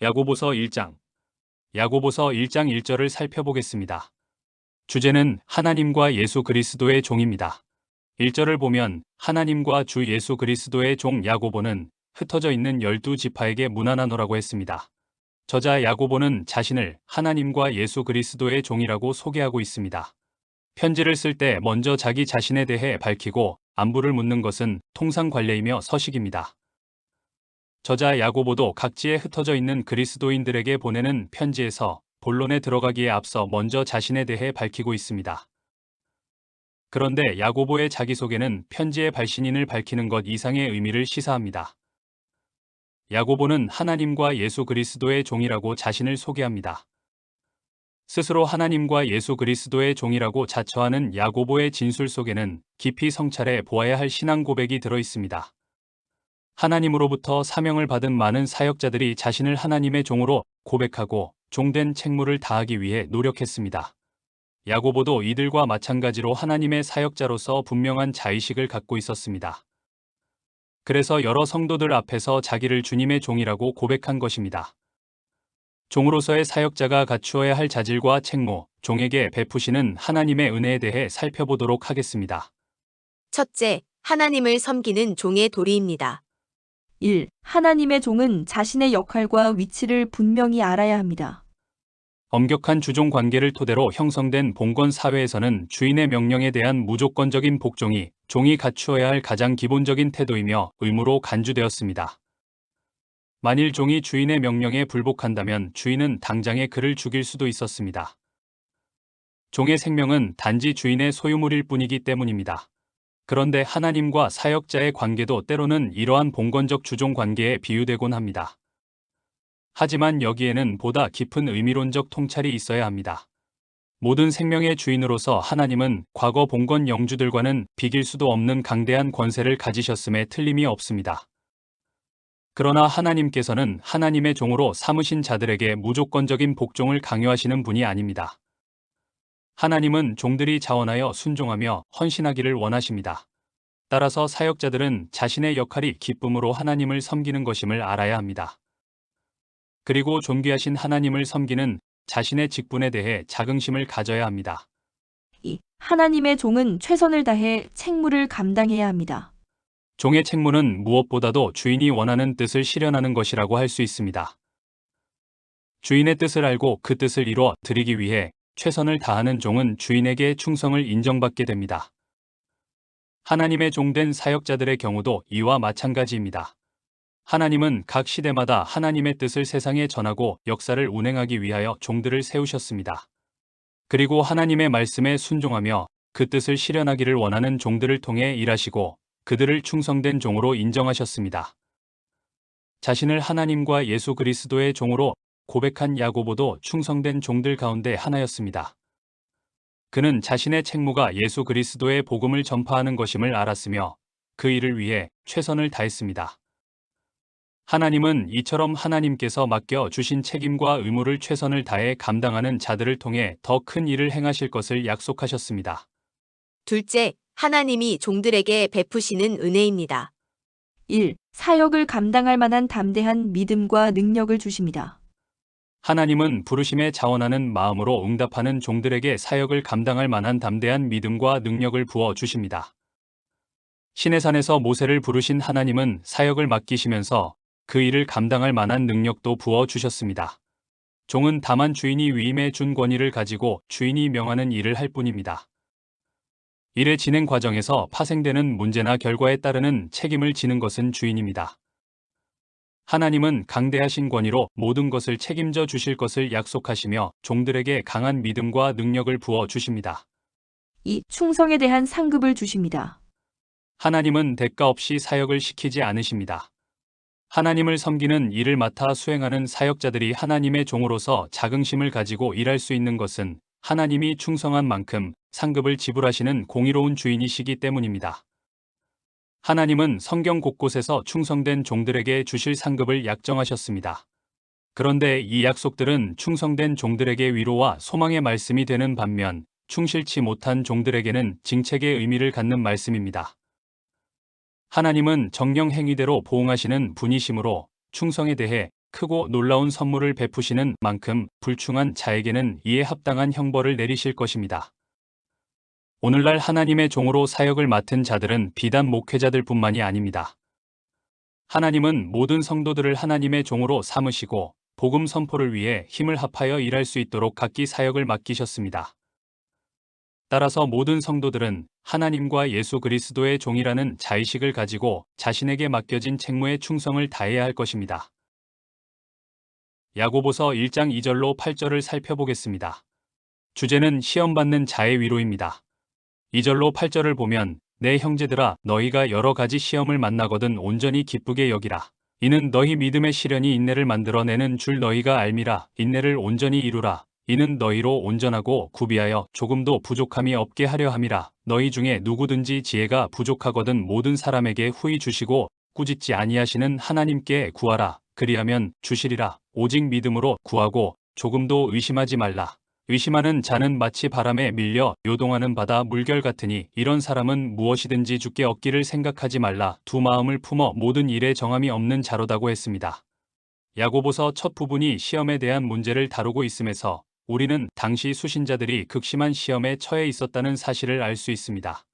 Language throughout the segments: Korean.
야고보서 1장. 야고보서 1장 1절을 살펴보겠습니다. 주제는 하나님과 예수 그리스도의 종입니다. 1절을 보면 하나님과 주 예수 그리스도의 종 야고보는 흩어져 있는 12지파에게 문안하노라고 했습니다. 저자 야고보는 자신을 하나님과 예수 그리스도의 종이라고 소개하고 있습니다. 편지를 쓸 때 먼저 자기 자신에 대해 밝히고 안부를 묻는 것은 통상 관례이며 서식입니다. 저자 야고보도 각지에 흩어져 있는 그리스도인들에게 보내는 편지에서 본론에 들어가기에 앞서 먼저 자신에 대해 밝히고 있습니다. 그런데 야고보의 자기소개는 편지의 발신인을 밝히는 것 이상의 의미를 시사합니다. 야고보는 하나님과 예수 그리스도의 종이라고 자신을 소개합니다. 스스로 하나님과 예수 그리스도의 종이라고 자처하는 야고보의 진술 속에는 깊이 성찰해 보아야 할 신앙 고백이 들어 있습니다. 하나님으로부터 사명을 받은 많은 사역자들이 자신을 하나님의 종으로 고백하고 종된 책무를 다하기 위해 노력했습니다. 야고보도 이들과 마찬가지로 하나님의 사역자로서 분명한 자의식을 갖고 있었습니다. 그래서 여러 성도들 앞에서 자기를 주님의 종이라고 고백한 것입니다. 종으로서의 사역자가 갖추어야 할 자질과 책무, 종에게 베푸시는 하나님의 은혜에 대해 살펴보도록 하겠습니다. 첫째, 하나님을 섬기는 종의 도리입니다. 1. 하나님의 종은 자신의 역할과 위치를 분명히 알아야 합니다. 엄격한 주종 관계를 토대로 형성된 봉건 사회에서는 주인의 명령에 대한 무조건적인 복종이 종이 갖추어야 할 가장 기본적인 태도이며 의무로 간주되었습니다. 만일 종이 주인의 명령에 불복한다면 주인은 당장에 그를 죽일 수도 있었습니다. 종의 생명은 단지 주인의 소유물일 뿐이기 때문입니다. 그런데 하나님과 사역자의 관계도 때로는 이러한 봉건적 주종 관계에 비유되곤 합니다. 하지만 여기에는 보다 깊은 의미론적 통찰이 있어야 합니다. 모든 생명의 주인으로서 하나님은 과거 봉건 영주들과는 비길 수도 없는 강대한 권세를 가지셨음에 틀림이 없습니다. 그러나 하나님께서는 하나님의 종으로 삼으신 자들에게 무조건적인 복종을 강요하시는 분이 아닙니다. 하나님은 종들이 자원하여 순종하며 헌신하기를 원하십니다. 따라서 사역자들은 자신의 역할이 기쁨으로 하나님을 섬기는 것임을 알아야 합니다. 그리고 존귀하신 하나님을 섬기는 자신의 직분에 대해 자긍심을 가져야 합니다. 2. 하나님의 종은 최선을 다해 책무를 감당해야 합니다. 종의 책무는 무엇보다도 주인이 원하는 뜻을 실현하는 것이라고 할 수 있습니다. 주인의 뜻을 알고 그 뜻을 이루어 드리기 위해 최선을 다하는 종은 주인에게 충성을 인정받게 됩니다. 하나님의 종된 사역자들의 경우도 이와 마찬가지입니다. 하나님은 각 시대마다 하나님의 뜻을 세상에 전하고 역사를 운행하기 위하여 종들을 세우셨습니다. 그리고 하나님의 말씀에 순종하며 그 뜻을 실현하기를 원하는 종들을 통해 일하시고 그들을 충성된 종으로 인정하셨습니다. 자신을 하나님과 예수 그리스도의 종으로 고백한 야고보도 충성된 종들 가운데 하나였습니다. 그는 자신의 책무가 예수 그리스도의 복음을 전파하는 것임을 알았으며 그 일을 위해 최선을 다했습니다. 하나님은 이처럼 하나님께서 맡겨 주신 책임과 의무를 최선을 다해 감당하는 자들을 통해 더 큰 일을 행하실 것을 약속하셨습니다. 둘째, 하나님이 종들에게 베푸시는 은혜입니다. 1. 사역을 감당할 만한 담대한 믿음과 능력을 주십니다. 하나님은 부르심에 자원하는 마음으로 응답하는 종들에게 사역을 감당할 만한 담대한 믿음과 능력을 부어 주십니다. 시내산에서 모세를 부르신 하나님은 사역을 맡기시면서 그 일을 감당할 만한 능력도 부어 주셨습니다. 종은 다만 주인이 위임해 준 권위를 가지고 주인이 명하는 일을 할 뿐입니다. 일의 진행 과정에서 파생되는 문제나 결과에 따르는 책임을 지는 것은 주인입니다. 하나님은 강대하신 권위로 모든 것을 책임져 주실 것을 약속하시며 종들에게 강한 믿음과 능력을 부어 주십니다. 2. 충성에 대한 상급을 주십니다. 하나님은 대가 없이 사역을 시키지 않으십니다. 하나님을 섬기는 일을 맡아 수행하는 사역자들이 하나님의 종으로서 자긍심을 가지고 일할 수 있는 것은 하나님이 충성한 만큼 상급을 지불하시는 공의로운 주인이시기 때문입니다. 하나님은 성경 곳곳에서 충성된 종들에게 주실 상급을 약정하셨습니다. 그런데 이 약속들은 충성된 종들에게 위로와 소망의 말씀이 되는 반면 충실치 못한 종들에게는 징책의 의미를 갖는 말씀입니다. 하나님은 정령 행위대로 보응하시는 분이시므로 충성에 대해 크고 놀라운 선물을 베푸시는 만큼 불충한 자에게는 이에 합당한 형벌을 내리실 것입니다. 오늘날 하나님의 종으로 사역을 맡은 자들은 비단 목회자들뿐만이 아닙니다. 하나님은 모든 성도들을 하나님의 종으로 삼으시고 복음 선포를 위해 힘을 합하여 일할 수 있도록 각기 사역을 맡기셨습니다. 따라서 모든 성도들은 하나님과 예수 그리스도의 종이라는 자의식을 가지고 자신에게 맡겨진 책무에 충성을 다해야 할 것입니다. 야고보서 1장 2절로 8절을 살펴보겠습니다. 주제는 시험받는 자의 위로입니다. 2절로 8절을 보면 내 형제들아 너희가 여러 가지 시험을 만나거든 온전히 기쁘게 여기라. 이는 너희 믿음의 시련이 인내를 만들어내는 줄 너희가 알미라. 인내를 온전히 이루라. 이는 너희로 온전하고 구비하여 조금도 부족함이 없게 하려 함이라. 너희 중에 누구든지 지혜가 부족하거든 모든 사람에게 후히 주시고 꾸짖지 아니하시는 하나님께 구하라. 그리하면 주시리라. 오직 믿음으로 구하고 조금도 의심하지 말라. 의심하는 자는 마치 바람에 밀려 요동하는 바다 물결 같으니 이런 사람은 무엇이든지 주께 얻기를 생각하지 말라. 두 마음을 품어 모든 일에 정함이 없는 자로다고 했습니다. 야고보서 첫 부분이 시험에 대한 문제를 다루고 있음에서 우리는 당시 수신자들이 극심한 시험에 처해 있었다는 사실을 알 수 있습니다.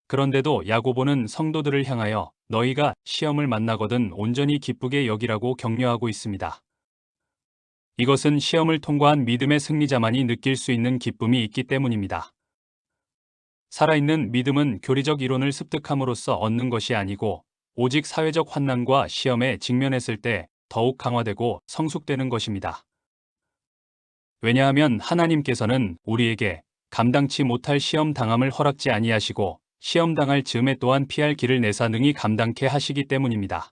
그런데도 야고보는 성도들을 향하여 너희가 시험을 만나거든 온전히 기쁘게 여기라고 격려하고 있습니다. 이것은 시험을 통과한 믿음의 승리자만이 느낄 수 있는 기쁨이 있기 때문입니다. 살아있는 믿음은 교리적 이론을 습득함으로써 얻는 것이 아니고 오직 사회적 환난과 시험에 직면했을 때 더욱 강화되고 성숙되는 것입니다. 왜냐하면 하나님께서는 우리에게 감당치 못할 시험 당함을 허락지 아니하시고 시험 당할 즈음에 또한 피할 길을 내사 능히 감당케 하시기 때문입니다.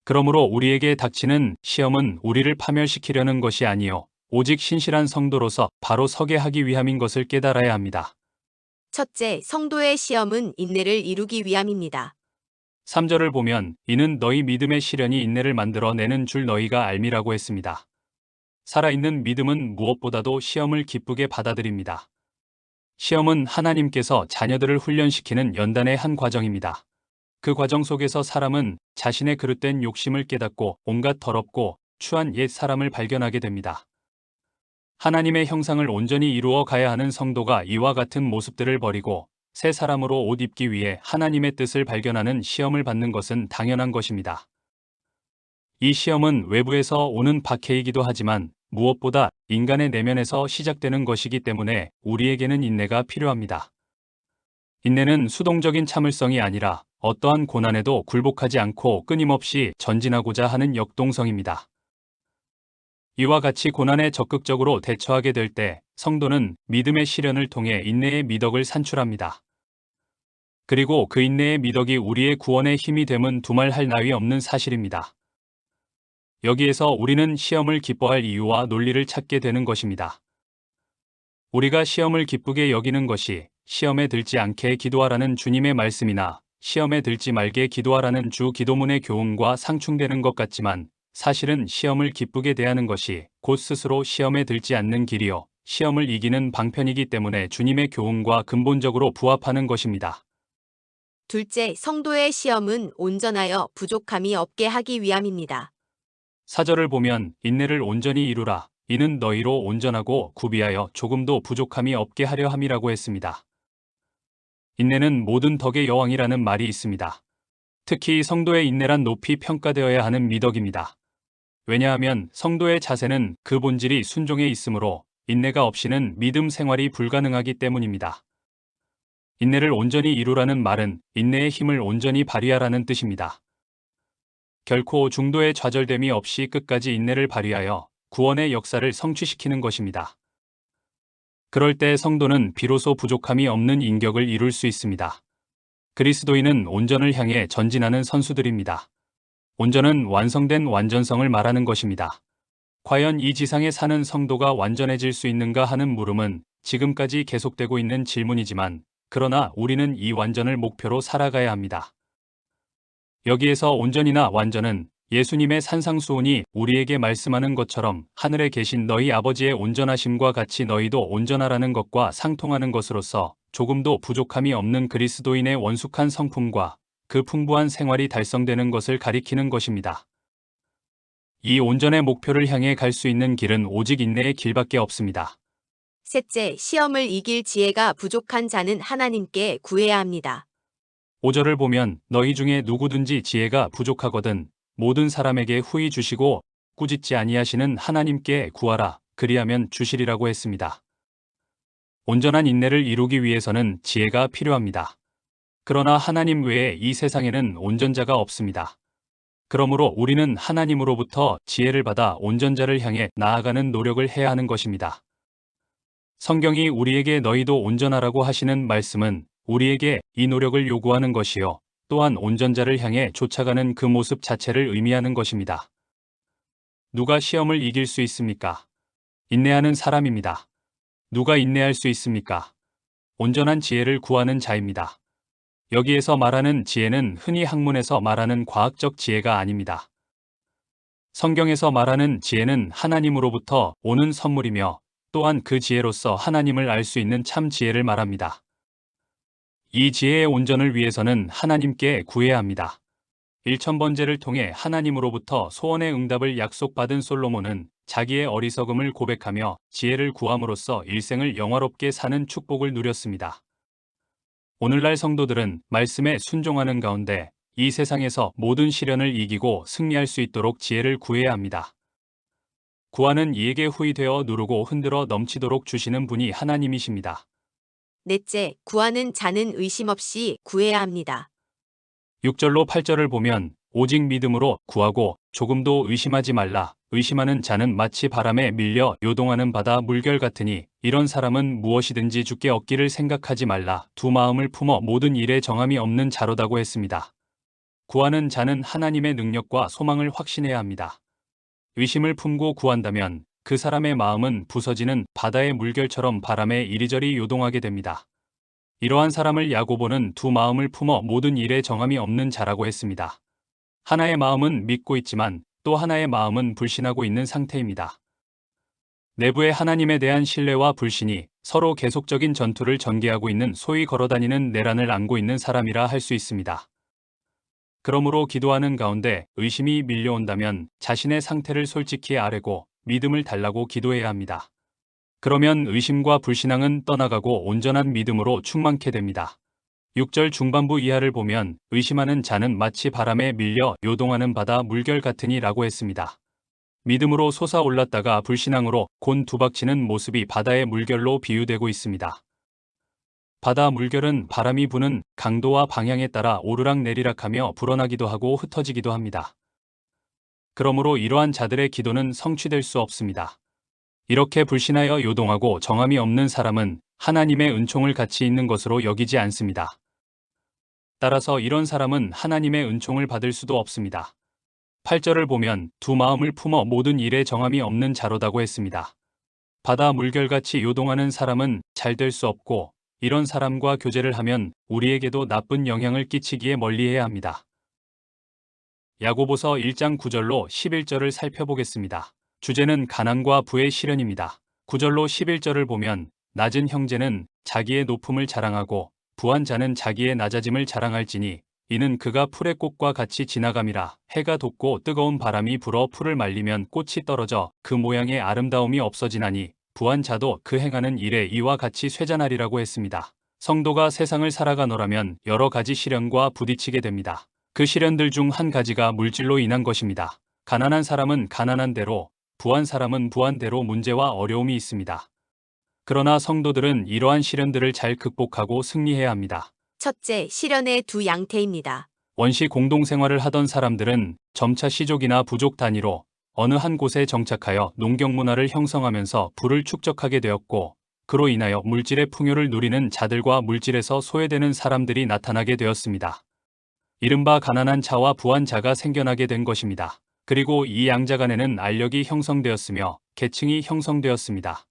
그러므로 우리에게 닥치는 시험은 우리를 파멸시키려는 것이 아니요 오직 신실한 성도로서 바로 서게 하기 위함인 것을 깨달아야 합니다. 첫째, 성도의 시험은 인내를 이루기 위함입니다. 3절을 보면 이는 너희 믿음의 시련이 인내를 만들어내는 줄 너희가 알미라고 했습니다. 살아있는 믿음은 무엇보다도 시험을 기쁘게 받아들입니다. 시험은 하나님께서 자녀들을 훈련시키는 연단의 한 과정입니다. 그 과정 속에서 사람은 자신의 그릇된 욕심을 깨닫고 온갖 더럽고 추한 옛 사람을 발견하게 됩니다. 하나님의 형상을 온전히 이루어 가야 하는 성도가 이와 같은 모습들을 버리고 새 사람으로 옷 입기 위해 하나님의 뜻을 발견하는 시험을 받는 것은 당연한 것입니다. 이 시험은 외부에서 오는 박해이기도 하지만 무엇보다 인간의 내면에서 시작되는 것이기 때문에 우리에게는 인내가 필요합니다. 인내는 수동적인 참을성이 아니라 어떠한 고난에도 굴복하지 않고 끊임없이 전진하고자 하는 역동성입니다. 이와 같이 고난에 적극적으로 대처하게 될 때 성도는 믿음의 시련을 통해 인내의 미덕을 산출합니다. 그리고 그 인내의 미덕이 우리의 구원의 힘이 됨은 두말할 나위 없는 사실입니다. 여기에서 우리는 시험을 기뻐할 이유와 논리를 찾게 되는 것입니다. 우리가 시험을 기쁘게 여기는 것이 시험에 들지 않게 기도하라는 주님의 말씀이나 시험에 들지 말게 기도하라는 주 기도문의 교훈과 상충되는 것 같지만 사실은 시험을 기쁘게 대하는 것이 곧 스스로 시험에 들지 않는 길이요 시험을 이기는 방편이기 때문에 주님의 교훈과 근본적으로 부합하는 것입니다. 둘째, 성도의 시험은 온전하여 부족함이 없게 하기 위함입니다. 4절을 보면 인내를 온전히 이루라. 이는 너희로 온전하고 구비하여 조금도 부족함이 없게 하려 함이라고 했습니다. 인내는 모든 덕의 여왕이라는 말이 있습니다. 특히 성도의 인내란 높이 평가되어야 하는 미덕입니다. 왜냐하면 성도의 자세는 그 본질이 순종에 있으므로 인내가 없이는 믿음 생활이 불가능하기 때문입니다. 인내를 온전히 이루라는 말은 인내의 힘을 온전히 발휘하라는 뜻입니다. 결코 중도의 좌절됨이 없이 끝까지 인내를 발휘하여 구원의 역사를 성취시키는 것입니다. 그럴 때 성도는 비로소 부족함이 없는 인격을 이룰 수 있습니다. 그리스도인은 온전을 향해 전진하는 선수들입니다. 온전은 완성된 완전성을 말하는 것입니다. 과연 이 지상에 사는 성도가 완전해질 수 있는가 하는 물음은 지금까지 계속되고 있는 질문이지만 그러나 우리는 이 완전을 목표로 살아가야 합니다. 여기에서 온전이나 완전은 예수님의 산상수훈이 우리에게 말씀하는 것처럼 하늘에 계신 너희 아버지의 온전하심과 같이 너희도 온전하라는 것과 상통하는 것으로서 조금도 부족함이 없는 그리스도인의 원숙한 성품과 그 풍부한 생활이 달성되는 것을 가리키는 것입니다. 이 온전의 목표를 향해 갈 수 있는 길은 오직 인내의 길밖에 없습니다. 셋째, 시험을 이길 지혜가 부족한 자는 하나님께 구해야 합니다. 5절을 보면 너희 중에 누구든지 지혜가 부족하거든 모든 사람에게 후히 주시고 꾸짖지 아니하시는 하나님께 구하라 그리하면 주시리라고 했습니다. 온전한 인내를 이루기 위해서는 지혜가 필요합니다. 그러나 하나님 외에 이 세상에는 온전자가 없습니다. 그러므로 우리는 하나님으로부터 지혜를 받아 온전자를 향해 나아가는 노력을 해야 하는 것입니다. 성경이 우리에게 너희도 온전하라고 하시는 말씀은 우리에게 이 노력을 요구하는 것이요. 또한 온전자를 향해 쫓아가는 그 모습 자체를 의미하는 것입니다. 누가 시험을 이길 수 있습니까? 인내하는 사람입니다. 누가 인내할 수 있습니까? 온전한 지혜를 구하는 자입니다. 여기에서 말하는 지혜는 흔히 학문에서 말하는 과학적 지혜가 아닙니다. 성경에서 말하는 지혜는 하나님으로부터 오는 선물이며 또한 그 지혜로서 하나님을 알 수 있는 참 지혜를 말합니다. 이 지혜의 온전을 위해서는 하나님께 구해야 합니다. 1000번제를 통해 하나님으로부터 소원의 응답을 약속받은 솔로몬은 자기의 어리석음을 고백하며 지혜를 구함으로써 일생을 영화롭게 사는 축복을 누렸습니다. 오늘날 성도들은 말씀에 순종하는 가운데 이 세상에서 모든 시련을 이기고 승리할 수 있도록 지혜를 구해야 합니다. 구하는 이에게 후히 되어 누르고 흔들어 넘치도록 주시는 분이 하나님이십니다. 넷째, 구하는 자는 의심 없이 구해야 합니다. 6절로 8절을 보면 오직 믿음으로 구하고 조금도 의심하지 말라. 의심하는 자는 마치 바람에 밀려 요동하는 바다 물결 같으니 이런 사람은 무엇이든지 주께 얻기를 생각하지 말라. 두 마음을 품어 모든 일에 정함이 없는 자로다고 했습니다. 구하는 자는 하나님의 능력과 소망을 확신해야 합니다. 의심을 품고 구한다면 그 사람의 마음은 부서지는 바다의 물결처럼 바람에 이리저리 요동하게 됩니다. 이러한 사람을 야고보는 두 마음을 품어 모든 일에 정함이 없는 자라고 했습니다. 하나의 마음은 믿고 있지만 또 하나의 마음은 불신하고 있는 상태입니다. 내부의 하나님에 대한 신뢰와 불신이 서로 계속적인 전투를 전개하고 있는 소위 걸어다니는 내란을 안고 있는 사람이라 할 수 있습니다. 그러므로 기도하는 가운데 의심이 밀려온다면 자신의 상태를 솔직히 아뢰고 믿음을 달라고 기도해야 합니다. 그러면 의심과 불신앙은 떠나가고 온전한 믿음으로 충만케 됩니다. 6절 중반부 이하를 보면 의심하는 자는 마치 바람에 밀려 요동하는 바다 물결 같으니 라고 했습니다. 믿음으로 솟아올랐다가 불신앙으로 곤두박치는 모습이 바다의 물결로 비유되고 있습니다. 바다 물결은 바람이 부는 강도와 방향에 따라 오르락내리락하며 불어나기도 하고 흩어지기도 합니다. 그러므로 이러한 자들의 기도는 성취될 수 없습니다. 이렇게 불신하여 요동하고 정함이 없는 사람은 하나님의 은총을 가치 있는 것으로 여기지 않습니다. 따라서 이런 사람은 하나님의 은총을 받을 수도 없습니다. 8절을 보면 두 마음을 품어 모든 일에 정함이 없는 자로다고 했습니다. 바다 물결같이 요동하는 사람은 잘 될 수 없고 이런 사람과 교제를 하면 우리에게도 나쁜 영향을 끼치기에 멀리해야 합니다. 야고보서 1장 9절로 11절을 살펴보겠습니다. 주제는 가난과 부의 시련입니다. 9절로 11절을 보면 낮은 형제는 자기의 높음을 자랑하고 부한 자는 자기의 낮아짐을 자랑할지니 이는 그가 풀의 꽃과 같이 지나감이라. 해가 돋고 뜨거운 바람이 불어 풀을 말리면 꽃이 떨어져 그 모양의 아름다움이 없어지나니 부한 자도 그 행하는 일에 이와 같이 쇠잔하리라고 했습니다. 성도가 세상을 살아가노라면 여러 가지 시련과 부딪히게 됩니다. 그 시련들 중 한 가지가 물질로 인한 것입니다. 가난한 사람은 가난한 대로, 부한 사람은 부한 대로 문제와 어려움이 있습니다. 그러나 성도들은 이러한 시련들을 잘 극복하고 승리해야 합니다. 첫째, 시련의 두 양태입니다. 원시 공동생활을 하던 사람들은 점차 시족이나 부족 단위로 어느 한 곳에 정착하여 농경문화를 형성하면서 부를 축적하게 되었고 그로 인하여 물질의 풍요를 누리는 자들과 물질에서 소외되는 사람들이 나타나게 되었습니다. 이른바 가난한 자와 부한 자가 생겨나게 된 것입니다. 그리고 이 양자 간에는 알력이 형성되었으며 계층이 형성되었습니다.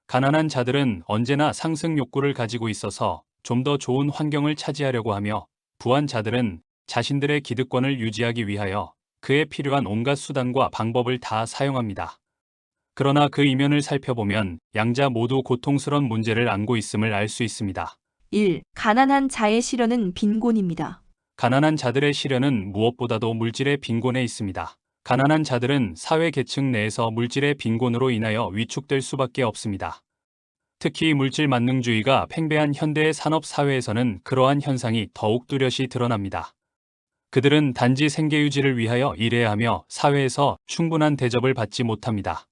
가난한 자들은 언제나 상승 욕구를 가지고 있어서 좀 더 좋은 환경을 차지하려고 하며 부한 자들은 자신들의 기득권을 유지하기 위하여 그에 필요한 온갖 수단과 방법을 다 사용합니다. 그러나 그 이면을 살펴보면 양자 모두 고통스러운 문제를 안고 있음을 알 수 있습니다. 1. 가난한 자의 시련은 빈곤입니다. 가난한 자들의 시련은 무엇보다도 물질의 빈곤에 있습니다. 가난한 자들은 사회 계층 내에서 물질의 빈곤으로 인하여 위축될 수밖에 없습니다. 특히 물질 만능주의가 팽배한 현대의 산업 사회에서는 그러한 현상이 더욱 뚜렷이 드러납니다. 그들은 단지 생계 유지를 위하여 일해야 하며 사회에서 충분한 대접을 받지 못합니다.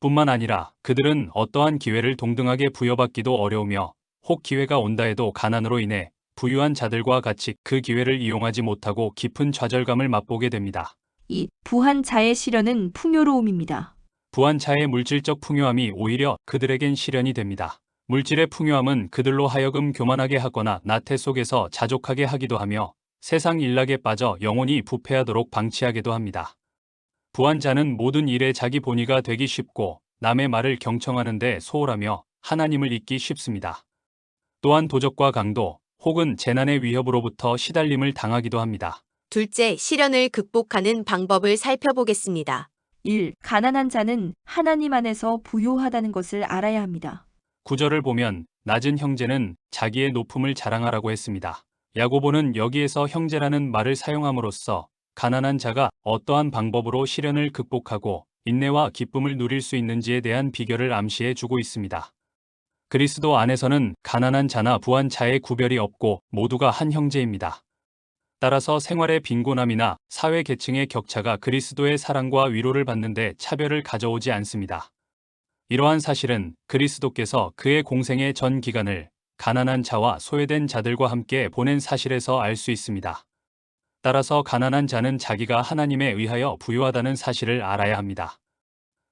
뿐만 아니라 그들은 어떠한 기회를 동등하게 부여받기도 어려우며 혹 기회가 온다 해도 가난으로 인해 부유한 자들과 같이 그 기회를 이용하지 못하고 깊은 좌절감을 맛보게 됩니다. 2. 부한 자의 시련은 풍요로움입니다. 부한 자의 물질적 풍요함이 오히려 그들에겐 시련이 됩니다. 물질의 풍요함은 그들로 하여금 교만하게 하거나 나태 속에서 자족하게 하기도 하며 세상 일락에 빠져 영혼이 부패하도록 방치하게도 합니다. 부한 자는 모든 일에 자기 본의가 되기 쉽고 남의 말을 경청하는 데 소홀하며 하나님을 잊기 쉽습니다. 또한 도적과 강도 혹은 재난의 위협으로부터 시달림을 당하기도 합니다. 둘째, 시련을 극복하는 방법을 살펴보겠습니다. 1. 가난한 자는 하나님 안에서 부요하다는 것을 알아야 합니다. 구절을 보면 낮은 형제는 자기의 높음을 자랑하라고 했습니다. 야고보는 여기에서 형제라는 말을 사용함으로써 가난한 자가 어떠한 방법으로 시련을 극복하고 인내와 기쁨을 누릴 수 있는지에 대한 비결을 암시해 주고 있습니다. 그리스도 안에서는 가난한 자나 부한 자의 구별이 없고 모두가 한 형제입니다. 따라서 생활의 빈곤함이나 사회 계층의 격차가 그리스도의 사랑과 위로를 받는데 차별을 가져오지 않습니다. 이러한 사실은 그리스도께서 그의 공생의 전 기간을 가난한 자와 소외된 자들과 함께 보낸 사실에서 알 수 있습니다. 따라서 가난한 자는 자기가 하나님에 의하여 부유하다는 사실을 알아야 합니다.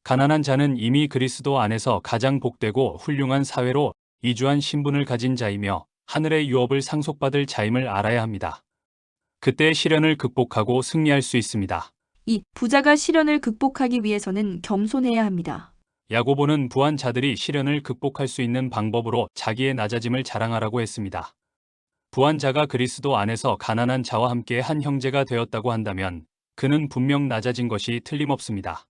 가난한 자는 이미 그리스도 안에서 가장 복되고 훌륭한 사회로 이주한 신분을 가진 자이며 하늘의 유업을 상속받을 자임을 알아야 합니다. 그때 시련을 극복하고 승리할 수 있습니다. 2. 부자가 시련을 극복하기 위해서는 겸손해야 합니다. 야고보는 부한 자들이 시련을 극복할 수 있는 방법으로 자기의 낮아짐을 자랑하라고 했습니다. 부한 자가 그리스도 안에서 가난한 자와 함께 한 형제가 되었다고 한다면 그는 분명 낮아진 것이 틀림없습니다.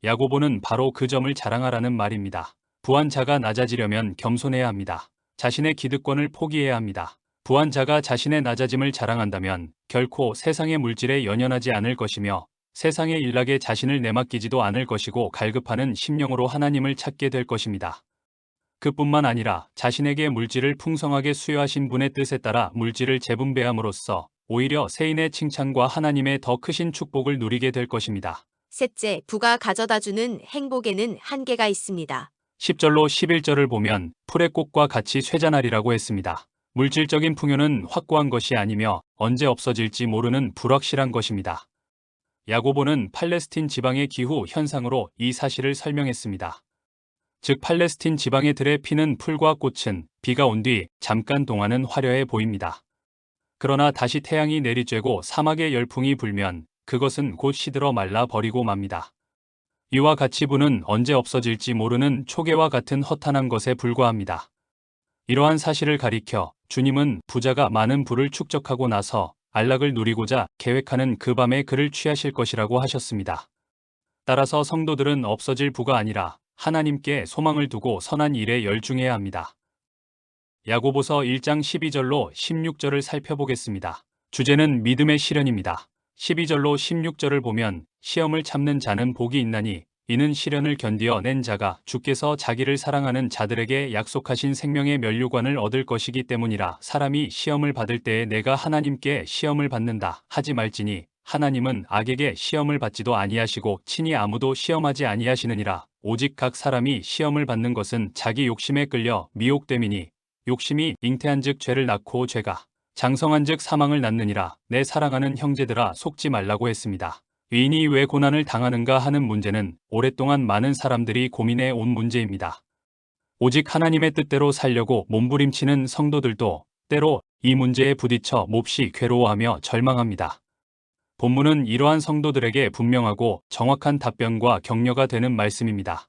야고보는 바로 그 점을 자랑하라는 말입니다. 부한 자가 낮아지려면 겸손해야 합니다. 자신의 기득권을 포기해야 합니다. 부한 자가 자신의 낮아짐을 자랑한다면 결코 세상의 물질에 연연하지 않을 것이며 세상의 일락에 자신을 내맡기지도 않을 것이고 갈급하는 심령으로 하나님을 찾게 될 것입니다. 그뿐만 아니라 자신에게 물질을 풍성하게 수여하신 분의 뜻에 따라 물질을 재분배함으로써 오히려 세인의 칭찬과 하나님의 더 크신 축복을 누리게 될 것입니다. 셋째, 부가 가져다주는 행복에는 한계가 있습니다. 10절로 11절을 보면 풀의 꽃과 같이 쇠잔하리라고 했습니다. 물질적인 풍요는 확고한 것이 아니며 언제 없어질지 모르는 불확실한 것입니다. 야고보는 팔레스틴 지방의 기후 현상으로 이 사실을 설명했습니다. 즉 팔레스틴 지방의 들에 피는 풀과 꽃은 비가 온 뒤 잠깐 동안은 화려해 보입니다. 그러나 다시 태양이 내리쬐고 사막의 열풍이 불면 그것은 곧 시들어 말라 버리고 맙니다. 이와 같이 부는 언제 없어질지 모르는 초계와 같은 허탄한 것에 불과합니다. 이러한 사실을 가리켜 주님은 부자가 많은 부를 축적하고 나서 안락을 누리고자 계획하는 그 밤에 그를 취하실 것이라고 하셨습니다. 따라서 성도들은 없어질 부가 아니라 하나님께 소망을 두고 선한 일에 열중해야 합니다. 야고보서 1장 12절로 16절을 살펴보겠습니다. 주제는 믿음의 시련입니다. 12절로 16절을 보면 시험을 참는 자는 복이 있나니 이는 시련을 견디어 낸 자가 주께서 자기를 사랑하는 자들에게 약속하신 생명의 면류관을 얻을 것이기 때문이라. 사람이 시험을 받을 때에 내가 하나님께 시험을 받는다 하지 말지니 하나님은 악에게 시험을 받지도 아니하시고 친히 아무도 시험하지 아니하시느니라. 오직 각 사람이 시험을 받는 것은 자기 욕심에 끌려 미혹됨이니 욕심이 잉태한즉 죄를 낳고 죄가 장성한즉 사망을 낳느니라. 내 사랑하는 형제들아 속지 말라고 했습니다. 의인이 왜 고난을 당하는가 하는 문제는 오랫동안 많은 사람들이 고민해 온 문제입니다. 오직 하나님의 뜻대로 살려고 몸부림치는 성도들도 때로 이 문제에 부딪혀 몹시 괴로워하며 절망합니다. 본문은 이러한 성도들에게 분명하고 정확한 답변과 격려가 되는 말씀입니다.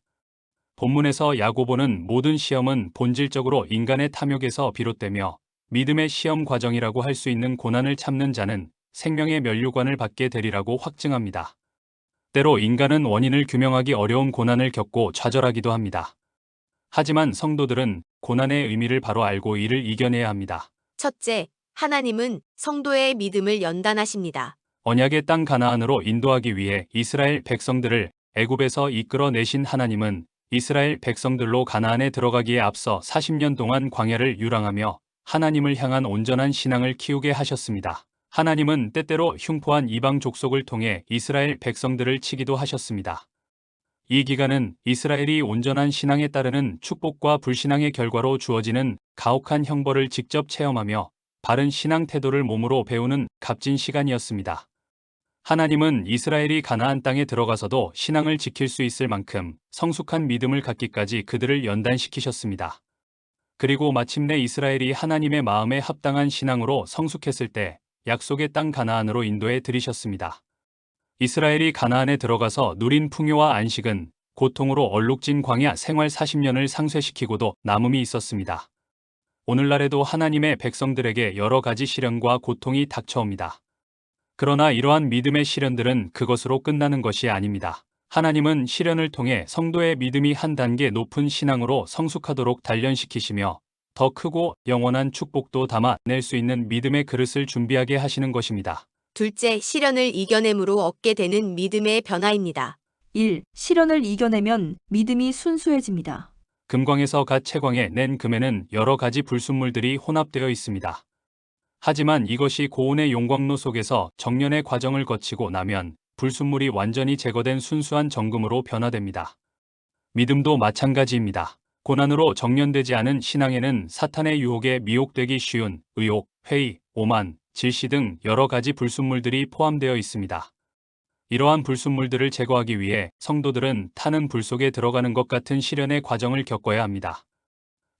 본문에서 야고보는 모든 시험은 본질적으로 인간의 탐욕에서 비롯되며 믿음의 시험 과정이라고 할 수 있는 고난을 참는 자는 생명의 면류관을 받게 되리라고 확증합니다. 때로 인간은 원인을 규명하기 어려운 고난을 겪고 좌절하기도 합니다. 하지만 성도들은 고난의 의미를 바로 알고 이를 이겨내야 합니다. 첫째, 하나님은 성도의 믿음을 연단하십니다. 언약의 땅 가나안으로 인도하기 위해 이스라엘 백성들을 애굽에서 이끌어내신 하나님은 이스라엘 백성들로 가나안에 들어가기에 앞서 40년 동안 광야를 유랑하며 하나님을 향한 온전한 신앙을 키우게 하셨습니다. 하나님은 때때로 흉포한 이방 족속을 통해 이스라엘 백성들을 치기도 하셨습니다. 이 기간은 이스라엘이 온전한 신앙에 따르는 축복과 불신앙의 결과로 주어지는 가혹한 형벌을 직접 체험하며 바른 신앙 태도를 몸으로 배우는 값진 시간이었습니다. 하나님은 이스라엘이 가나안 땅에 들어가서도 신앙을 지킬 수 있을 만큼 성숙한 믿음을 갖기까지 그들을 연단시키셨습니다. 그리고 마침내 이스라엘이 하나님의 마음에 합당한 신앙으로 성숙했을 때 약속의 땅 가나안으로 인도해 들이셨습니다. 이스라엘이 가나안에 들어가서 누린 풍요와 안식은 고통으로 얼룩진 광야 생활 40년을 상쇄시키고도 남음이 있었습니다. 오늘날에도 하나님의 백성들에게 여러 가지 시련과 고통이 닥쳐옵니다. 그러나 이러한 믿음의 시련들은 그것으로 끝나는 것이 아닙니다. 하나님은 시련을 통해 성도의 믿음이 한 단계 높은 신앙으로 성숙하도록 단련시키시며 더 크고 영원한 축복도 담아낼 수 있는 믿음의 그릇을 준비하게 하시는 것입니다. 둘째, 시련을 이겨냄으로 얻게 되는 믿음의 변화입니다. 1. 시련을 이겨내면 믿음이 순수해집니다. 금광에서 갓 채광해 낸 금에는 여러 가지 불순물들이 혼합되어 있습니다. 하지만 이것이 고온의 용광로 속에서 정련의 과정을 거치고 나면 불순물이 완전히 제거된 순수한 정금으로 변화됩니다. 믿음도 마찬가지입니다. 고난으로 정련되지 않은 신앙에는 사탄의 유혹에 미혹되기 쉬운 의욕, 회의, 오만, 질시 등 여러 가지 불순물들이 포함되어 있습니다. 이러한 불순물들을 제거하기 위해 성도들은 타는 불 속에 들어가는 것 같은 시련의 과정을 겪어야 합니다.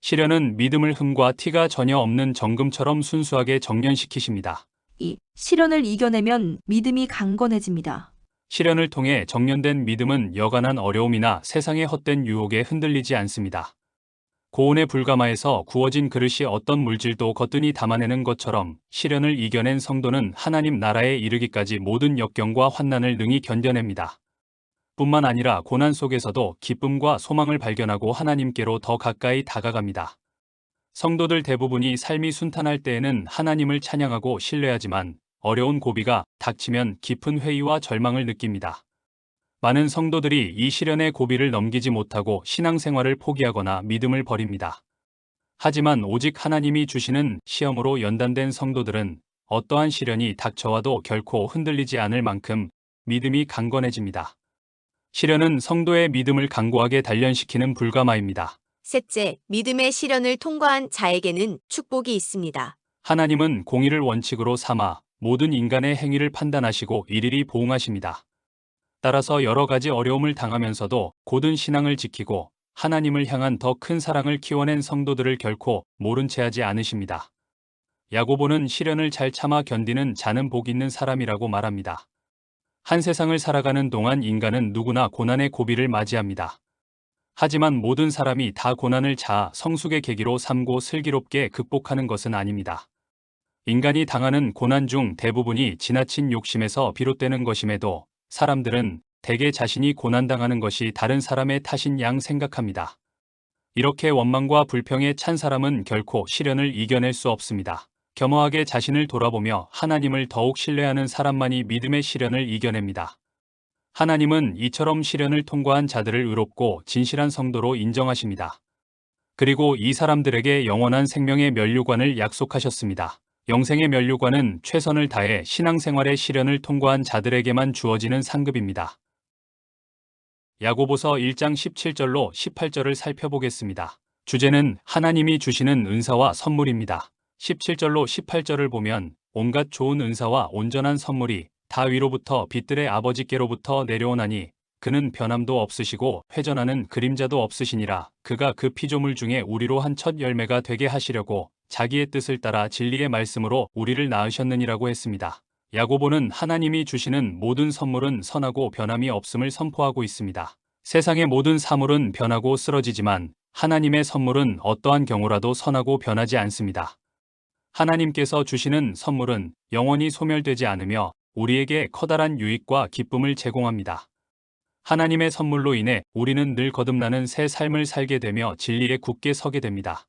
시련은 믿음을 흠과 티가 전혀 없는 정금처럼 순수하게 정련시키십니다. 2. 시련을 이겨내면 믿음이 강건해집니다. 시련을 통해 정련된 믿음은 여간한 어려움이나 세상의 헛된 유혹에 흔들리지 않습니다. 고온의 불가마에서 구워진 그릇이 어떤 물질도 거뜬히 담아내는 것처럼 시련을 이겨낸 성도는 하나님 나라에 이르기까지 모든 역경과 환난을 능히 견뎌냅니다. 뿐만 아니라 고난 속에서도 기쁨과 소망을 발견하고 하나님께로 더 가까이 다가갑니다. 성도들 대부분이 삶이 순탄할 때에는 하나님을 찬양하고 신뢰하지만 어려운 고비가 닥치면 깊은 회의와 절망을 느낍니다. 많은 성도들이 이 시련의 고비를 넘기지 못하고 신앙생활을 포기하거나 믿음을 버립니다. 하지만 오직 하나님이 주시는 시험으로 연단된 성도들은 어떠한 시련이 닥쳐와도 결코 흔들리지 않을 만큼 믿음이 강건해집니다. 시련은 성도의 믿음을 강고하게 단련시키는 불가마입니다. 셋째, 믿음의 시련을 통과한 자에게는 축복이 있습니다. 하나님은 공의를 원칙으로 삼아 모든 인간의 행위를 판단하시고 일일이 보응하십니다. 따라서 여러 가지 어려움을 당하면서도 고든 신앙을 지키고 하나님을 향한 더 큰 사랑을 키워낸 성도들을 결코 모른 채 하지 않으십니다. 야고보는 시련을 잘 참아 견디는 자는 복 있는 사람이라고 말합니다. 한 세상을 살아가는 동안 인간은 누구나 고난의 고비를 맞이합니다. 하지만 모든 사람이 다 고난을 자아 성숙의 계기로 삼고 슬기롭게 극복하는 것은 아닙니다. 인간이 당하는 고난 중 대부분이 지나친 욕심에서 비롯되는 것임에도 사람들은 대개 자신이 고난당하는 것이 다른 사람의 탓인 양 생각합니다. 이렇게 원망과 불평에 찬 사람은 결코 시련을 이겨낼 수 없습니다. 겸허하게 자신을 돌아보며 하나님을 더욱 신뢰하는 사람만이 믿음의 시련을 이겨냅니다. 하나님은 이처럼 시련을 통과한 자들을 의롭고 진실한 성도로 인정하십니다. 그리고 이 사람들에게 영원한 생명의 면류관을 약속하셨습니다. 영생의 면류관은 최선을 다해 신앙생활의 시련을 통과한 자들에게만 주어지는 상급입니다. 야고보서 1장 17절로 18절을 살펴보겠습니다. 주제는 하나님이 주시는 은사와 선물입니다. 17절로 18절을 보면 온갖 좋은 은사와 온전한 선물이 다 위로부터 빛들의 아버지께로부터 내려오나니 그는 변함도 없으시고 회전하는 그림자도 없으시니라. 그가 그 피조물 중에 우리로 한 첫 열매가 되게 하시려고 자기의 뜻을 따라 진리의 말씀으로 우리를 낳으셨느니라고 했습니다. 야고보는 하나님이 주시는 모든 선물은 선하고 변함이 없음을 선포하고 있습니다. 세상의 모든 사물은 변하고 쓰러지지만 하나님의 선물은 어떠한 경우라도 선하고 변하지 않습니다. 하나님께서 주시는 선물은 영원히 소멸되지 않으며 우리에게 커다란 유익과 기쁨을 제공합니다. 하나님의 선물로 인해 우리는 늘 거듭나는 새 삶을 살게 되며 진리에 굳게 서게 됩니다.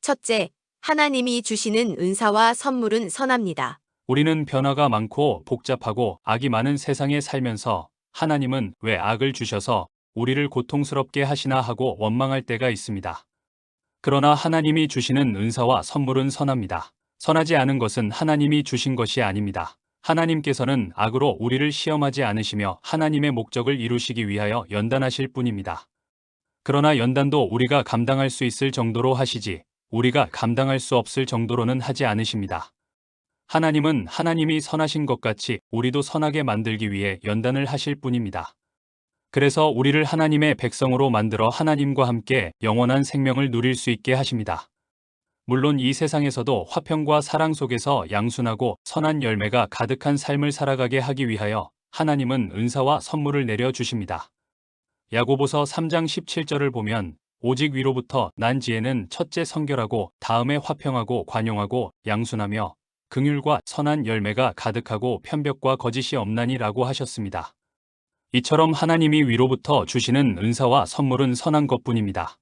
첫째, 하나님이 주시는 은사와 선물은 선합니다. 우리는 변화가 많고 복잡하고 악이 많은 세상에 살면서 하나님은 왜 악을 주셔서 우리를 고통스럽게 하시나 하고 원망할 때가 있습니다. 그러나 하나님이 주시는 은사와 선물은 선합니다. 선하지 않은 것은 하나님이 주신 것이 아닙니다. 하나님께서는 악으로 우리를 시험하지 않으시며 하나님의 목적을 이루시기 위하여 연단하실 뿐입니다. 그러나 연단도 우리가 감당할 수 있을 정도로 하시지 우리가 감당할 수 없을 정도로는 하지 않으십니다. 하나님은 하나님이 선하신 것 같이 우리도 선하게 만들기 위해 연단을 하실 뿐입니다. 그래서 우리를 하나님의 백성으로 만들어 하나님과 함께 영원한 생명을 누릴 수 있게 하십니다. 물론 이 세상에서도 화평과 사랑 속에서 양순하고 선한 열매가 가득한 삶을 살아가게 하기 위하여 하나님은 은사와 선물을 내려 주십니다. 야고보서 3장 17절을 보면 오직 위로부터 난 지혜는 첫째 성결하고 다음에 화평하고 관용하고 양순하며 긍휼과 선한 열매가 가득하고 편벽과 거짓이 없나니라고 하셨습니다. 이처럼 하나님이 위로부터 주시는 은사와 선물은 선한 것뿐입니다.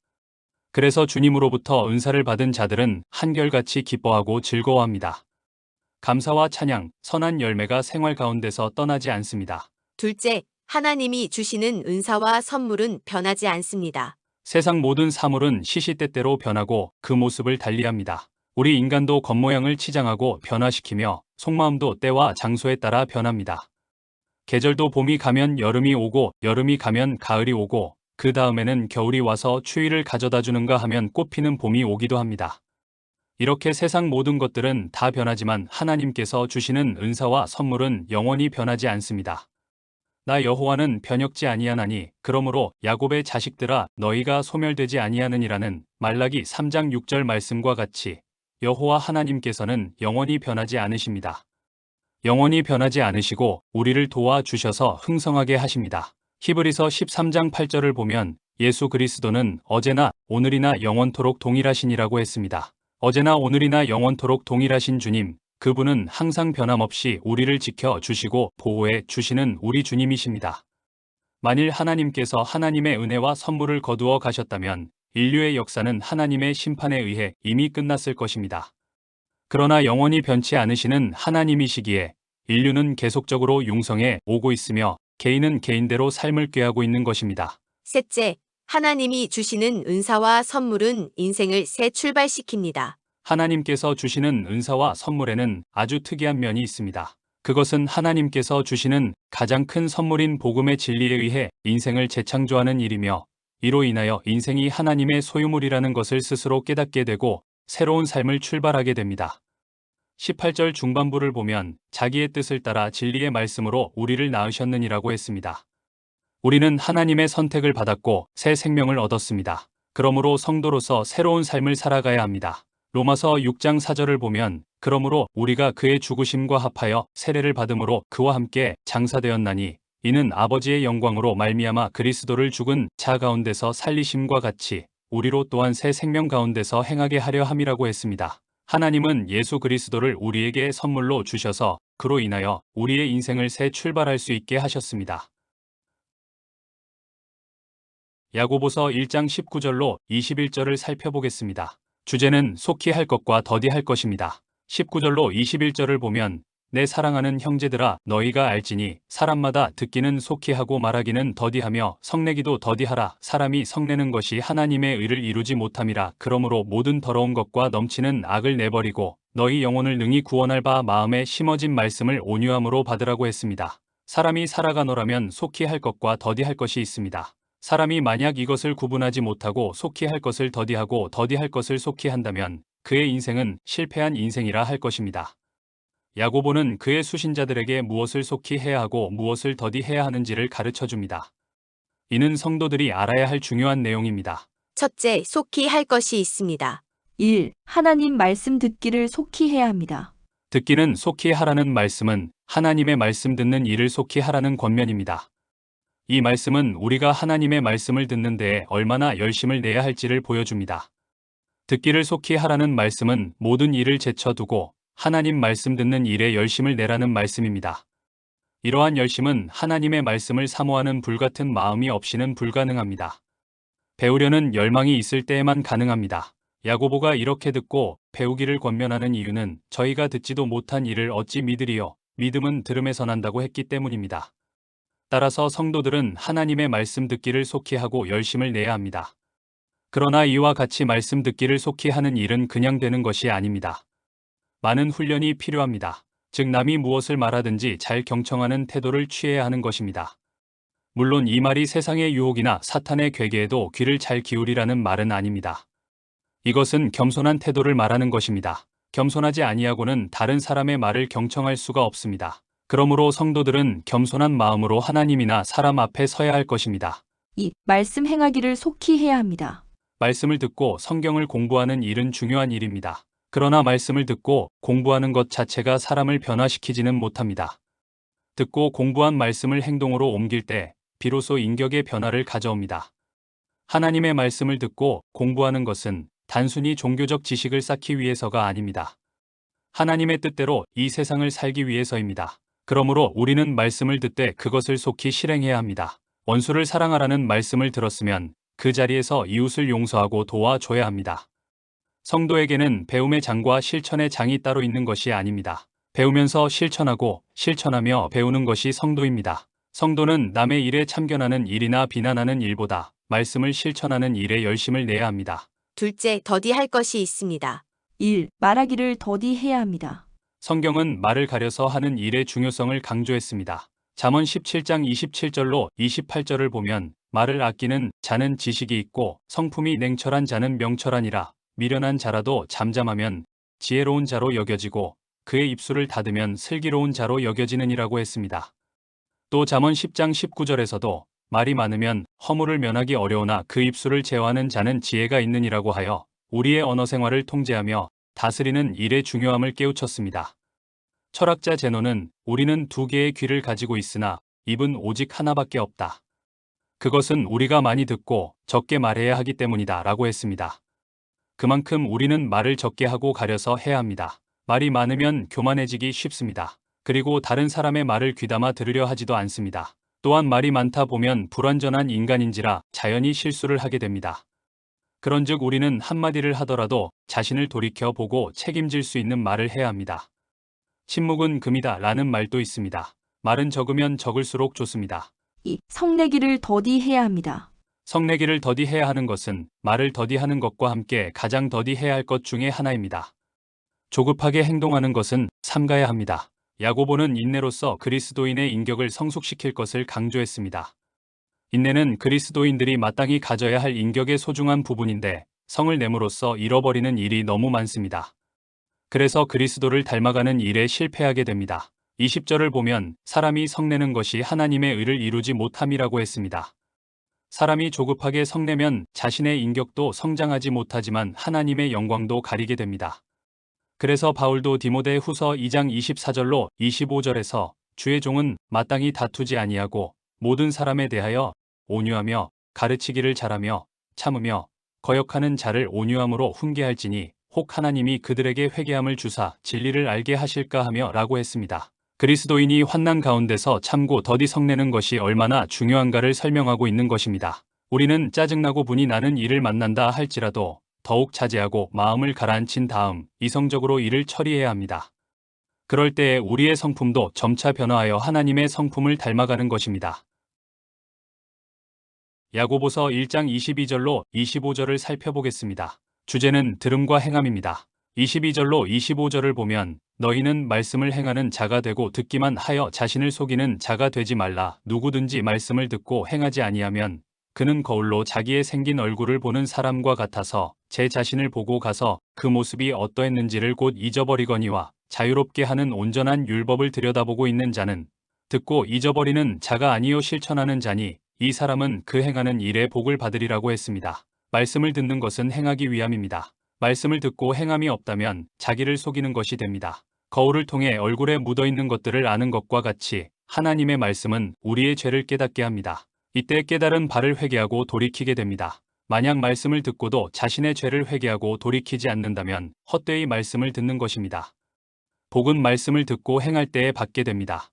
그래서 주님으로부터 은사를 받은 자들은 한결같이 기뻐하고 즐거워합니다. 감사와 찬양, 선한 열매가 생활 가운데서 떠나지 않습니다. 둘째, 하나님이 주시는 은사와 선물은 변하지 않습니다. 세상 모든 사물은 시시때때로 변하고 그 모습을 달리합니다. 우리 인간도 겉모양을 치장하고 변화시키며 속마음도 때와 장소에 따라 변합니다. 계절도 봄이 가면 여름이 오고 여름이 가면 가을이 오고 그 다음에는 겨울이 와서 추위를 가져다 주는가 하면 꽃피는 봄이 오기도 합니다. 이렇게 세상 모든 것들은 다 변하지만 하나님께서 주시는 은사와 선물은 영원히 변하지 않습니다. 나 여호와는 변혁지 아니하나니 그러므로 야곱의 자식들아 너희가 소멸되지 아니하느니라는 말라기 3장 6절 말씀과 같이 여호와 하나님께서는 영원히 변하지 않으십니다. 영원히 변하지 않으시고 우리를 도와주셔서 흥성하게 하십니다. 히브리서 13장 8절을 보면 예수 그리스도는 어제나 오늘이나 영원토록 동일하시니라고 했습니다. 어제나 오늘이나 영원토록 동일하신 주님, 그분은 항상 변함없이 우리를 지켜주시고 보호해 주시는 우리 주님이십니다. 만일 하나님께서 하나님의 은혜와 선물을 거두어 가셨다면 인류의 역사는 하나님의 심판에 의해 이미 끝났을 것입니다. 그러나 영원히 변치 않으시는 하나님이시기에 인류는 계속적으로 융성해 오고 있으며 개인은 개인대로 삶을 꾀하고 있는 것입니다. 셋째, 하나님이 주시는 은사와 선물은 인생을 새 출발시킵니다. 하나님께서 주시는 은사와 선물에는 아주 특이한 면이 있습니다. 그것은 하나님께서 주시는 가장 큰 선물인 복음의 진리에 의해 인생을 재창조하는 일이며 이로 인하여 인생이 하나님의 소유물이라는 것을 스스로 깨닫게 되고 새로운 삶을 출발하게 됩니다. 18절 중반부를 보면 자기의 뜻을 따라 진리의 말씀으로 우리를 낳으셨느니라고 했습니다. 우리는 하나님의 선택을 받았고 새 생명을 얻었습니다. 그러므로 성도로서 새로운 삶을 살아가야 합니다. 로마서 6장 4절을 보면 그러므로 우리가 그의 죽으심과 합하여 세례를 받음으로 그와 함께 장사되었나니 이는 아버지의 영광으로 말미암아 그리스도를 죽은 자 가운데서 살리심과 같이 우리로 또한 새 생명 가운데서 행하게 하려 함이라고 했습니다. 하나님은 예수 그리스도를 우리에게 선물로 주셔서 그로 인하여 우리의 인생을 새 출발할 수 있게 하셨습니다. 야고보서 1장 19절로 21절을 살펴보겠습니다. 주제는 속히 할 것과 더디 할 것입니다. 19절로 21절을 보면 내 사랑하는 형제들아 너희가 알지니 사람마다 듣기는 속히 하고 말하기는 더디하며 성내기도 더디하라. 사람이 성내는 것이 하나님의 의를 이루지 못함이라. 그러므로 모든 더러운 것과 넘치는 악을 내버리고 너희 영혼을 능히 구원할 바 마음에 심어진 말씀을 온유함으로 받으라고 했습니다. 사람이 살아가노라면 속히 할 것과 더디 할 것이 있습니다. 사람이 만약 이것을 구분하지 못하고 속히 할 것을 더디하고 더디할 것을 속히 한다면 그의 인생은 실패한 인생이라 할 것입니다. 야고보는 그의 수신자들에게 무엇을 속히 해야 하고 무엇을 더디해야 하는지를 가르쳐줍니다. 이는 성도들이 알아야 할 중요한 내용입니다. 첫째, 속히 할 것이 있습니다. 1. 하나님 말씀 듣기를 속히 해야 합니다. 듣기는 속히 하라는 말씀은 하나님의 말씀 듣는 일을 속히 하라는 권면입니다. 이 말씀은 우리가 하나님의 말씀을 듣는 데에 얼마나 열심을 내야 할지를 보여줍니다. 듣기를 속히 하라는 말씀은 모든 일을 제쳐두고 하나님 말씀 듣는 일에 열심을 내라는 말씀입니다. 이러한 열심은 하나님의 말씀을 사모하는 불같은 마음이 없이는 불가능합니다. 배우려는 열망이 있을 때에만 가능합니다. 야고보가 이렇게 듣고 배우기를 권면하는 이유는 저희가 듣지도 못한 일을 어찌 믿으리요? 믿음은 들음에서 난다고 했기 때문입니다. 따라서 성도들은 하나님의 말씀 듣기를 속히 하고 열심을 내야 합니다. 그러나 이와 같이 말씀 듣기를 속히 하는 일은 그냥 되는 것이 아닙니다. 많은 훈련이 필요합니다. 즉 남이 무엇을 말하든지 잘 경청하는 태도를 취해야 하는 것입니다. 물론 이 말이 세상의 유혹이나 사탄의 괴계에도 귀를 잘 기울이라는 말은 아닙니다. 이것은 겸손한 태도를 말하는 것입니다. 겸손하지 아니하고는 다른 사람의 말을 경청할 수가 없습니다. 그러므로 성도들은 겸손한 마음으로 하나님이나 사람 앞에 서야 할 것입니다. 2. 말씀 행하기를 속히 해야 합니다. 말씀을 듣고 성경을 공부하는 일은 중요한 일입니다. 그러나 말씀을 듣고 공부하는 것 자체가 사람을 변화시키지는 못합니다. 듣고 공부한 말씀을 행동으로 옮길 때 비로소 인격의 변화를 가져옵니다. 하나님의 말씀을 듣고 공부하는 것은 단순히 종교적 지식을 쌓기 위해서가 아닙니다. 하나님의 뜻대로 이 세상을 살기 위해서입니다. 그러므로 우리는 말씀을 듣되 그것을 속히 실행해야 합니다. 원수를 사랑하라는 말씀을 들었으면 그 자리에서 이웃을 용서하고 도와줘야 합니다. 성도에게는 배움의 장과 실천의 장이 따로 있는 것이 아닙니다. 배우면서 실천하고 실천하며 배우는 것이 성도입니다. 성도는 남의 일에 참견하는 일이나 비난하는 일보다 말씀을 실천하는 일에 열심을 내야 합니다. 둘째, 더디할 것이 있습니다. 1. 말하기를 더디 해야 합니다. 성경은 말을 가려서 하는 일의 중요성을 강조했습니다. 잠언 17장 27절로 28절을 보면 말을 아끼는 자는 지식이 있고 성품이 냉철한 자는 명철하니라. 미련한 자라도 잠잠하면 지혜로운 자로 여겨지고 그의 입술을 닫으면 슬기로운 자로 여겨지느니라고 했습니다. 또 잠언 10장 19절에서도 말이 많으면 허물을 면하기 어려우나 그 입술을 제어하는 자는 지혜가 있느니라고 하여 우리의 언어 생활을 통제하며 다스리는 일의 중요함을 깨우쳤습니다. 철학자 제노는 우리는 두 개의 귀를 가지고 있으나 입은 오직 하나밖에 없다. 그것은 우리가 많이 듣고 적게 말해야 하기 때문이다 라고 했습니다. 그만큼 우리는 말을 적게 하고 가려서 해야 합니다. 말이 많으면 교만해지기 쉽습니다. 그리고 다른 사람의 말을 귀담아 들으려 하지도 않습니다. 또한 말이 많다 보면 불완전한 인간인지라 자연히 실수를 하게 됩니다. 그런즉 우리는 한마디를 하더라도 자신을 돌이켜 보고 책임질 수 있는 말을 해야 합니다. 침묵은 금이다 라는 말도 있습니다. 말은 적으면 적을수록 좋습니다. 2. 성내기를 더디 해야 합니다. 성내기를 더디해야 하는 것은 말을 더디하는 것과 함께 가장 더디해야 할 것 중에 하나입니다. 조급하게 행동하는 것은 삼가야 합니다. 야고보는 인내로서 그리스도인의 인격을 성숙시킬 것을 강조했습니다. 인내는 그리스도인들이 마땅히 가져야 할 인격의 소중한 부분인데 성을 내므로써 잃어버리는 일이 너무 많습니다. 그래서 그리스도를 닮아가는 일에 실패하게 됩니다. 20절을 보면 사람이 성내는 것이 하나님의 의를 이루지 못함이라고 했습니다. 사람이 조급하게 성내면 자신의 인격도 성장하지 못하지만 하나님의 영광도 가리게 됩니다. 그래서 바울도 디모데 후서 2장 24절로 25절에서 주의 종은 마땅히 다투지 아니하고 모든 사람에 대하여 온유하며 가르치기를 잘하며 참으며 거역하는 자를 온유함으로 훈계할지니 혹 하나님이 그들에게 회개함을 주사 진리를 알게 하실까 하며 라고 했습니다. 그리스도인이 환난 가운데서 참고 더디 성내는 것이 얼마나 중요한가를 설명하고 있는 것입니다. 우리는 짜증나고 분이 나는 일을 만난다 할지라도 더욱 자제하고 마음을 가라앉힌 다음 이성적으로 일을 처리해야 합니다. 그럴 때에 우리의 성품도 점차 변화하여 하나님의 성품을 닮아가는 것입니다. 야고보서 1장 22절로 25절을 살펴보겠습니다. 주제는 들음과 행함입니다. 22절로 25절을 보면 너희는 말씀을 행하는 자가 되고 듣기만 하여 자신을 속이는 자가 되지 말라. 누구든지 말씀을 듣고 행하지 아니하면 그는 거울로 자기의 생긴 얼굴을 보는 사람과 같아서 제 자신을 보고 가서 그 모습이 어떠했는지를 곧 잊어버리거니와 자유롭게 하는 온전한 율법을 들여다보고 있는 자는 듣고 잊어버리는 자가 아니요 실천하는 자니 이 사람은 그 행하는 일에 복을 받으리라고 했습니다. 말씀을 듣는 것은 행하기 위함입니다. 말씀을 듣고 행함이 없다면 자기를 속이는 것이 됩니다. 거울을 통해 얼굴에 묻어있는 것들을 아는 것과 같이 하나님의 말씀은 우리의 죄를 깨닫게 합니다. 이때 깨달은 바를 회개하고 돌이키게 됩니다. 만약 말씀을 듣고도 자신의 죄를 회개하고 돌이키지 않는다면 헛되이 말씀을 듣는 것입니다. 복은 말씀을 듣고 행할 때에 받게 됩니다.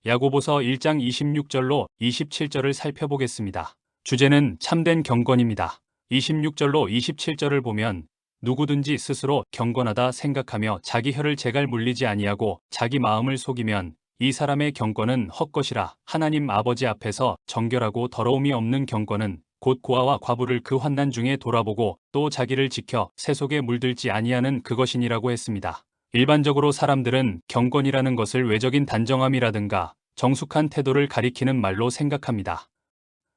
야고보서 1장 26절로 27절을 살펴보겠습니다. 주제는 참된 경건입니다. 26절로 27절을 보면 누구든지 스스로 경건하다 생각하며 자기 혀를 제갈 물리지 아니하고 자기 마음을 속이면 이 사람의 경건은 헛것이라. 하나님 아버지 앞에서 정결하고 더러움이 없는 경건은 곧 고아와 과부를 그 환난 중에 돌아보고 또 자기를 지켜 세속에 물들지 아니하는 그것이니라고 했습니다. 일반적으로 사람들은 경건이라는 것을 외적인 단정함이라든가 정숙한 태도를 가리키는 말로 생각합니다.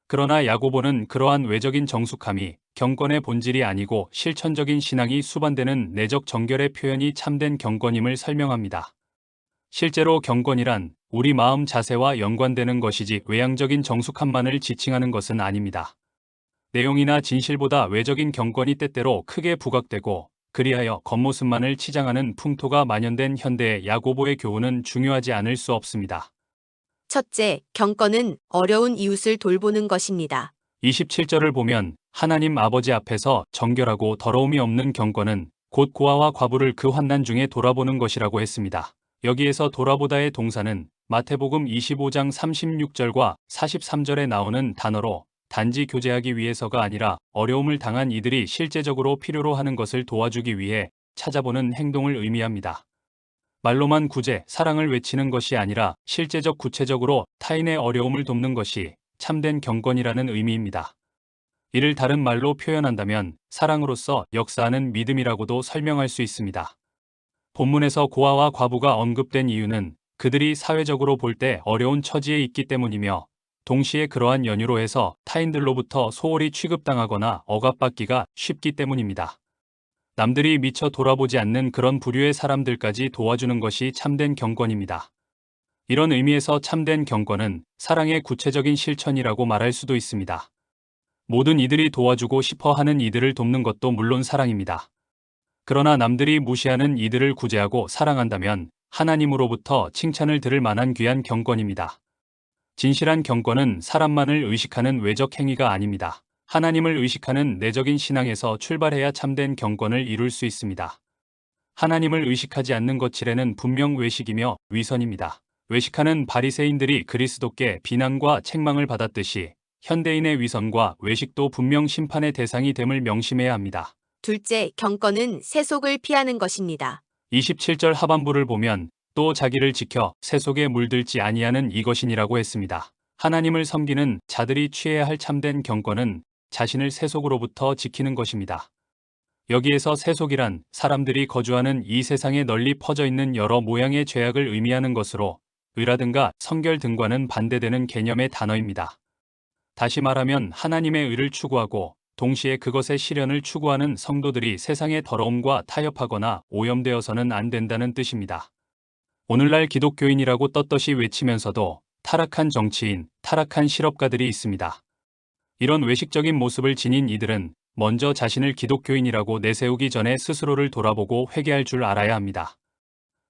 그러나 야고보는 그러한 외적인 정숙함이 경건의 본질이 아니고 실천적인 신앙이 수반되는 내적 정결의 표현이 참된 경건임을 설명합니다. 실제로 경건이란 우리 마음 자세와 연관되는 것이지 외향적인 정숙함만을 지칭하는 것은 아닙니다. 내용이나 진실보다 외적인 경건이 때때로 크게 부각되고 그리하여 겉모습만을 치장하는 풍토가 만연된 현대의 야고보의 교훈은 중요하지 않을 수 없습니다. 첫째, 경건은 어려운 이웃을 돌보는 것입니다. 27절을 보면 하나님 아버지 앞에서 정결하고 더러움이 없는 경건은 곧 고아와 과부를 그 환난 중에 돌아보는 것이라고 했습니다. 여기에서 돌아보다의 동사는 마태복음 25장 36절과 43절에 나오는 단어로 단지 교제하기 위해서가 아니라 어려움을 당한 이들이 실제적으로 필요로 하는 것을 도와주기 위해 찾아보는 행동을 의미합니다. 말로만 구제, 사랑을 외치는 것이 아니라 실제적 구체적으로 타인의 어려움을 돕는 것이 참된 경건이라는 의미입니다. 이를 다른 말로 표현한다면 사랑으로서 역사하는 믿음이라고도 설명할 수 있습니다. 본문에서 고아와 과부가 언급된 이유는 그들이 사회적으로 볼 때 어려운 처지에 있기 때문이며 동시에 그러한 연유로 해서 타인들로부터 소홀히 취급당하거나 억압받기가 쉽기 때문입니다. 남들이 미처 돌아보지 않는 그런 부류의 사람들까지 도와주는 것이 참된 경건입니다. 이런 의미에서 참된 경건은 사랑의 구체적인 실천이라고 말할 수도 있습니다. 모든 이들이 도와주고 싶어 하는 이들을 돕는 것도 물론 사랑입니다. 그러나 남들이 무시하는 이들을 구제하고 사랑한다면 하나님으로부터 칭찬을 들을 만한 귀한 경건입니다. 진실한 경건은 사람만을 의식하는 외적 행위가 아닙니다. 하나님을 의식하는 내적인 신앙에서 출발해야 참된 경건을 이룰 수 있습니다. 하나님을 의식하지 않는 거칠에는 분명 외식이며 위선입니다. 외식하는 바리새인들이 그리스도께 비난과 책망을 받았듯이 현대인의 위선과 외식도 분명 심판의 대상이 됨을 명심해야 합니다. 둘째, 경건은 세속을 피하는 것입니다. 27절 하반부를 보면 또 자기를 지켜 세속에 물들지 아니하는 이것이니라고 했습니다. 하나님을 섬기는 자들이 취해야 할 참된 경건은 자신을 세속으로부터 지키는 것입니다. 여기에서 세속이란 사람들이 거주하는 이 세상에 널리 퍼져 있는 여러 모양의 죄악을 의미하는 것으로 의라든가 성결 등과는 반대되는 개념의 단어입니다. 다시 말하면 하나님의 의를 추구하고 동시에 그것의 실현을 추구하는 성도들이 세상의 더러움과 타협하거나 오염되어서는 안 된다는 뜻입니다. 오늘날 기독교인이라고 떳떳이 외치면서도 타락한 정치인, 타락한 실업가들이 있습니다. 이런 외식적인 모습을 지닌 이들은 먼저 자신을 기독교인이라고 내세우기 전에 스스로를 돌아보고 회개할 줄 알아야 합니다.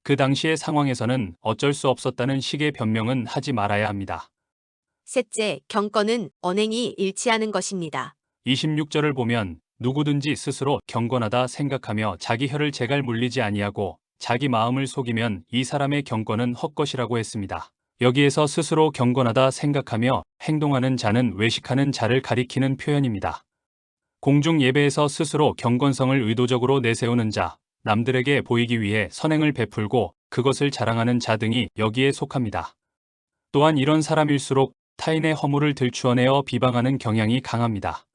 그 당시의 상황에서는 어쩔 수 없었다는 식의 변명은 하지 말아야 합니다. 셋째, 경건은 언행이 일치하는 것입니다. 26절을 보면 누구든지 스스로 경건하다 생각하며 자기 혀를 제갈 물리지 아니하고 자기 마음을 속이면 이 사람의 경건은 헛것이라고 했습니다. 여기에서 스스로 경건하다 생각하며 행동하는 자는 외식하는 자를 가리키는 표현입니다. 공중 예배에서 스스로 경건성을 의도적으로 내세우는 자, 남들에게 보이기 위해 선행을 베풀고 그것을 자랑하는 자 등이 여기에 속합니다. 또한 이런 사람일수록 타인의 허물을 들추어내어 비방하는 경향이 강합니다.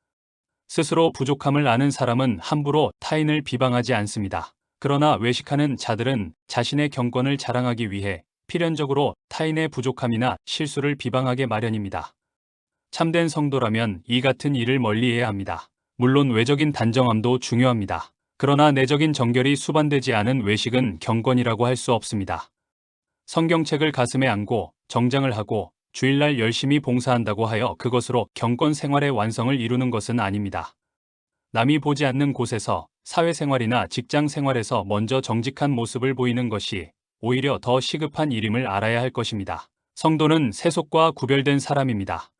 스스로 부족함을 아는 사람은 함부로 타인을 비방하지 않습니다. 그러나 외식하는 자들은 자신의 경건을 자랑하기 위해 필연적으로 타인의 부족함이나 실수를 비방하게 마련입니다. 참된 성도라면 이 같은 일을 멀리해야 합니다. 물론 외적인 단정함도 중요합니다. 그러나 내적인 정결이 수반되지 않은 외식은 경건이라고 할 수 없습니다. 성경책을 가슴에 안고 정장을 하고 주일날 열심히 봉사한다고 하여 그것으로 경건 생활의 완성을 이루는 것은 아닙니다. 남이 보지 않는 곳에서 사회생활이나 직장생활에서 먼저 정직한 모습을 보이는 것이 오히려 더 시급한 일임을 알아야 할 것입니다. 성도는 세속과 구별된 사람입니다.